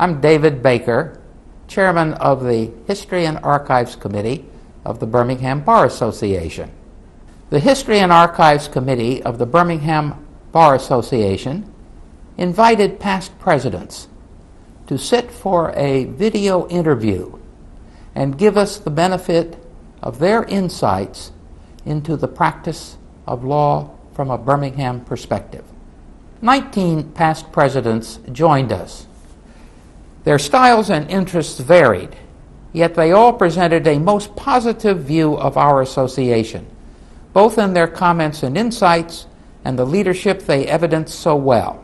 I'm David Baker, Chairman of the History and Archives Committee of the Birmingham Bar Association. The History and Archives Committee of the Birmingham Bar Association invited past presidents to sit for a video interview and give us the benefit of their insights into the practice of law from a Birmingham perspective. 19 past presidents joined us. Their styles and interests varied, yet they all presented a most positive view of our association, both in their comments and insights and the leadership they evidenced so well.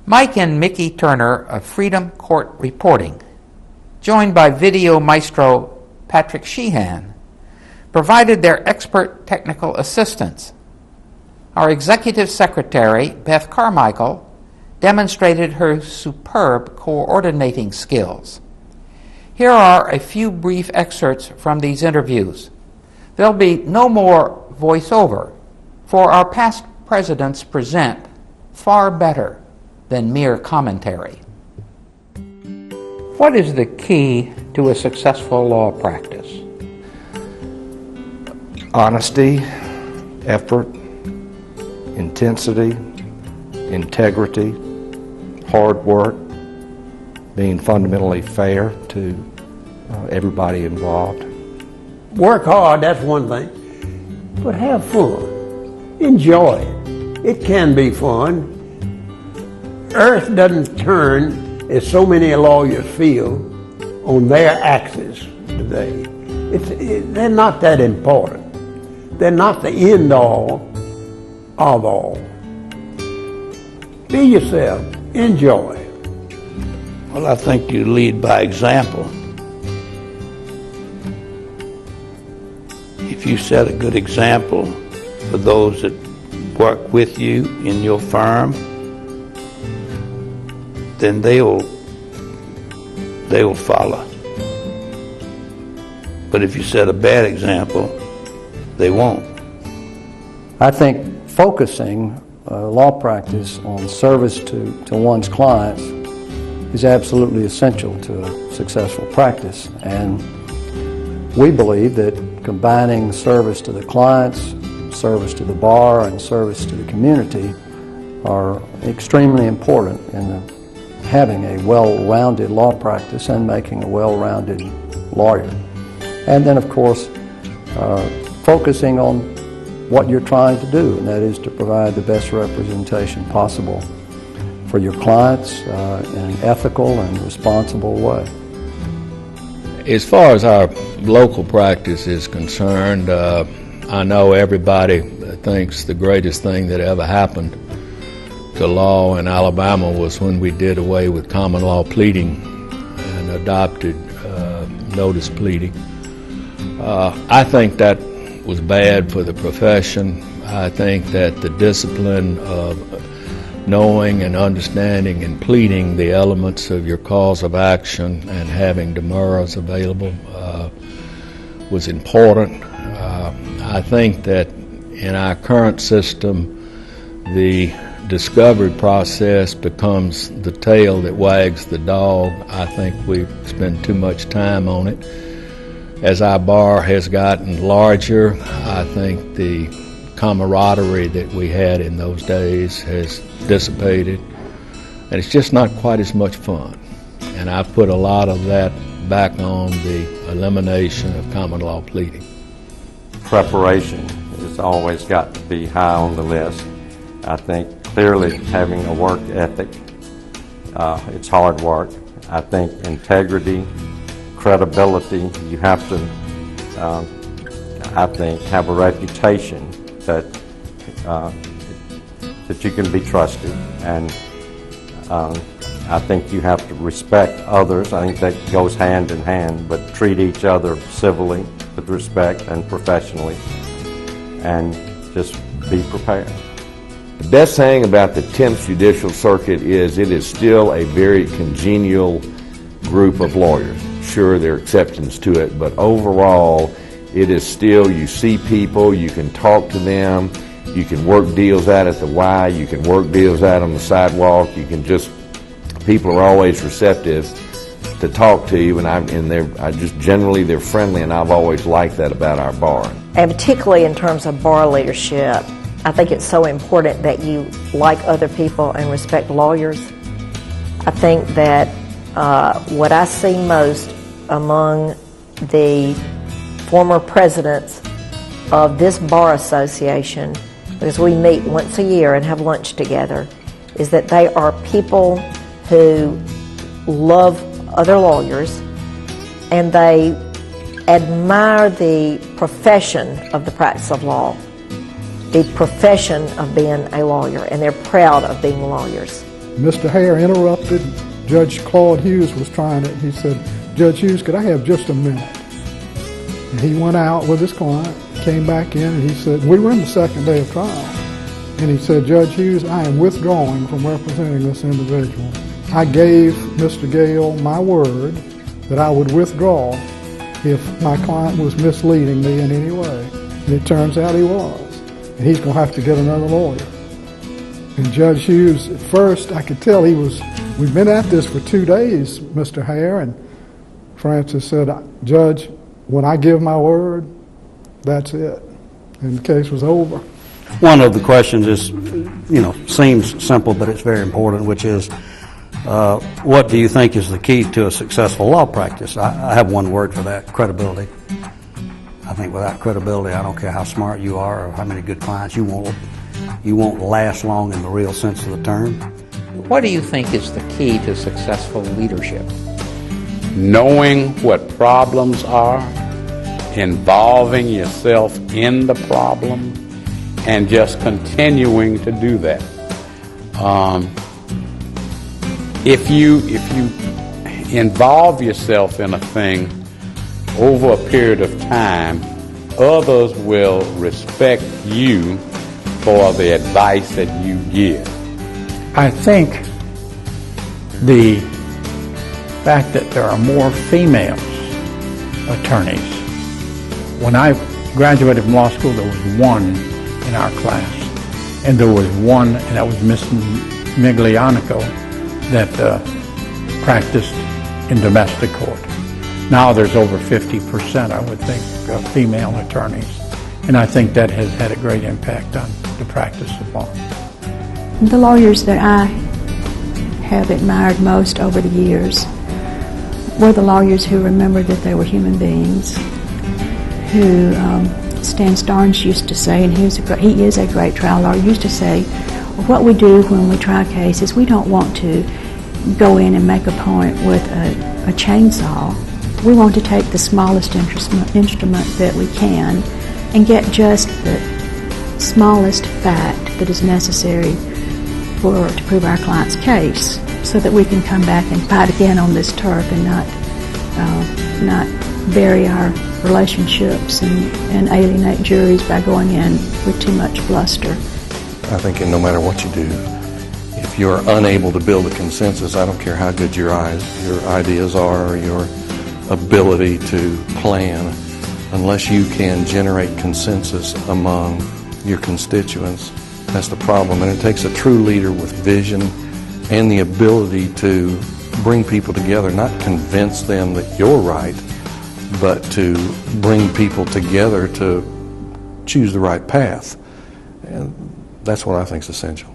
Mike and Mickey Turner of Freedom Court Reporting, joined by video maestro Patrick Sheehan, provided their expert technical assistance. Our executive secretary, Beth Carmichael, demonstrated her superb coordinating skills. Here are a few brief excerpts from these interviews. There'll be no more voiceover, for our past presidents present far better than mere commentary. What is the key to a successful law practice? Honesty, effort, intensity, integrity, hard work, being fundamentally fair to everybody involved. Work hard, that's one thing, but have fun. Enjoy it. It can be fun. Earth doesn't turn, as so many lawyers feel, on their axis today. They're not that important. They're not the end all of all. Be yourself. Enjoy. Well, I think you lead by example. If you set a good example for those that work with you in your firm, then they'll follow. But if you set a bad example, they won't. I think focusing law practice on service to one's clients is absolutely essential to a successful practice. And we believe that combining service to the clients, service to the bar, and service to the community are extremely important in having a well-rounded law practice and making a well-rounded lawyer. And then, of course, focusing on what you're trying to do, and that is to provide the best representation possible for your clients in an ethical and responsible way. As far as our local practice is concerned, I know everybody thinks the greatest thing that ever happened to law in Alabama was when we did away with common law pleading and adopted notice pleading. I think that was bad for the profession. I think that the discipline of knowing and understanding and pleading the elements of your cause of action and having demurrers available was important. I think that in our current system, the discovery process becomes the tail that wags the dog. I think we spend too much time on it. As our bar has gotten larger, I think the camaraderie that we had in those days has dissipated, and it's just not quite as much fun. And I've put a lot of that back on the elimination of common law pleading. Preparation has always got to be high on the list. I think clearly having a work ethic, it's hard work. I think integrity, credibility, you have to, I think, have a reputation that you can be trusted, and I think you have to respect others. I think that goes hand in hand, but treat each other civilly, with respect and professionally, and just be prepared. The best thing about the 10th Judicial Circuit is it is still a very congenial group of lawyers. Sure, there are exceptions to it, but overall, it is still, you see people, you can talk to them, you can work deals out at the Y, you can work deals out on the sidewalk, you can just people are always receptive to talk to you, and they're friendly, and I've always liked that about our bar. And particularly in terms of bar leadership, I think it's so important that you like other people and respect lawyers. I think that what I see most among the former presidents of this bar association, because we meet once a year and have lunch together, is that they are people who love other lawyers and they admire the profession of the practice of law, the profession of being a lawyer, and they're proud of being lawyers. Mr. Hare interrupted. Judge Claude Hughes was trying it. He said, "Judge Hughes, could I have just a minute?" And he went out with his client, came back in, and he said, we were in the second day of trial, and he said, "Judge Hughes, I am withdrawing from representing this individual. I gave Mr. Gale my word that I would withdraw if my client was misleading me in any way." And it turns out he was. And he's going to have to get another lawyer. And Judge Hughes, at first, I could tell we've been at this for 2 days, Mr. Hare, and Francis said, "Judge, when I give my word, that's it." And the case was over. One of the questions is, seems simple, but it's very important, which is, what do you think is the key to a successful law practice? I have one word for that: credibility. I think without credibility, I don't care how smart you are or how many good clients, you won't last long in the real sense of the term. What do you think is the key to successful leadership? Knowing what problems are, involving yourself in the problem, and just continuing to do that. If you involve yourself in a thing over a period of time, others will respect you for the advice that you give. I think the fact that there are more female attorneys. When I graduated from law school, there was one in our class, and there was one, and that was Miss Miglianico, that practiced in domestic court. Now there's over 50%, I would think, of female attorneys, and I think that has had a great impact on the practice of law. The lawyers that I have admired most over the years were the lawyers who remembered that they were human beings, who Stan Starnes used to say, and he is a great trial lawyer, used to say, what we do when we try cases, we don't want to go in and make a point with a chainsaw. We want to take the smallest instrument that we can and get just the smallest fact that is necessary to prove our client's case, so that we can come back and fight again on this turf and not bury our relationships and alienate juries by going in with too much bluster. I think no matter what you do, if you're unable to build a consensus, I don't care how good your ideas are or your ability to plan, unless you can generate consensus among your constituents, that's the problem. And it takes a true leader with vision and the ability to bring people together, not convince them that you're right, but to bring people together to choose the right path. And that's what I think is essential.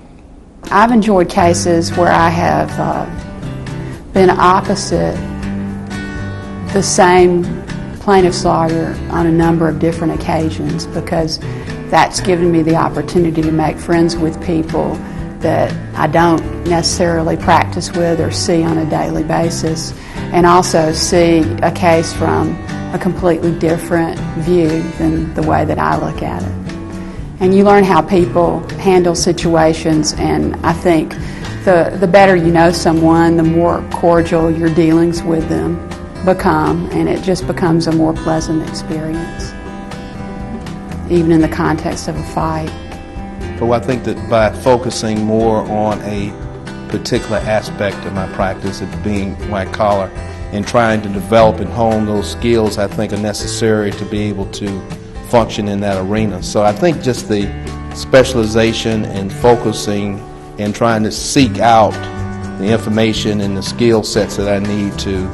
I've enjoyed cases where I have been opposite the same plaintiff's lawyer on a number of different occasions, because that's given me the opportunity to make friends with people that I don't necessarily practice with or see on a daily basis, and also see a case from a completely different view than the way that I look at it. And you learn how people handle situations, and I think the better you know someone, the more cordial your dealings with them become, and it just becomes a more pleasant experience, even in the context of a fight. So I think that by focusing more on a particular aspect of my practice, it being white collar, and trying to develop and hone those skills I think are necessary to be able to function in that arena. So I think just the specialization and focusing and trying to seek out the information and the skill sets that I need to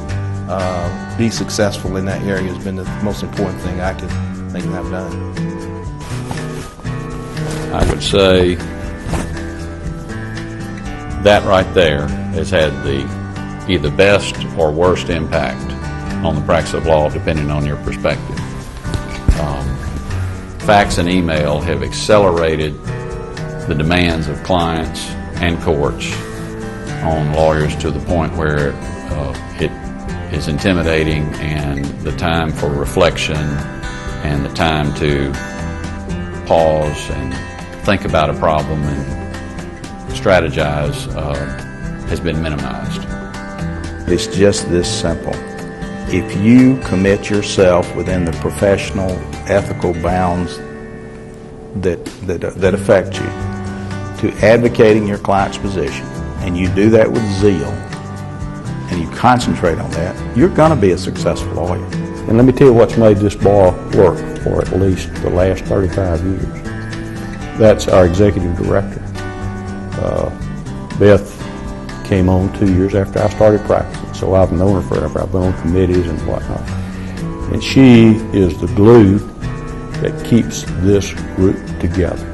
be successful in that area has been the most important thing I can think I've done. I would say that right there has had the either best or worst impact on the practice of law, depending on your perspective. Fax and email have accelerated the demands of clients and courts on lawyers to the point where it is intimidating, and the time for reflection and the time to pause and think about a problem and strategize has been minimized. It's just this simple. If you commit yourself within the professional, ethical bounds that affect you to advocating your client's position, and you do that with zeal, and you concentrate on that, you're going to be a successful lawyer. And let me tell you what's made this bar work for at least the last 35 years. That's our executive director. Beth came on 2 years after I started practicing, so I've known her forever. I've been on committees and whatnot. And she is the glue that keeps this group together.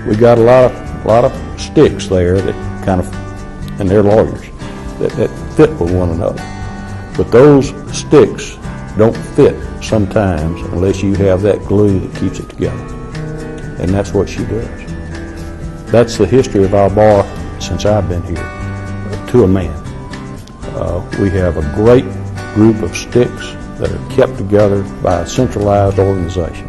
We got a lot of sticks there that kind of, and they're lawyers, that fit with one another. But those sticks don't fit sometimes unless you have that glue that keeps it together. And that's what she does. That's the history of our bar since I've been here, to a man. We have a great group of sticks that are kept together by a centralized organization.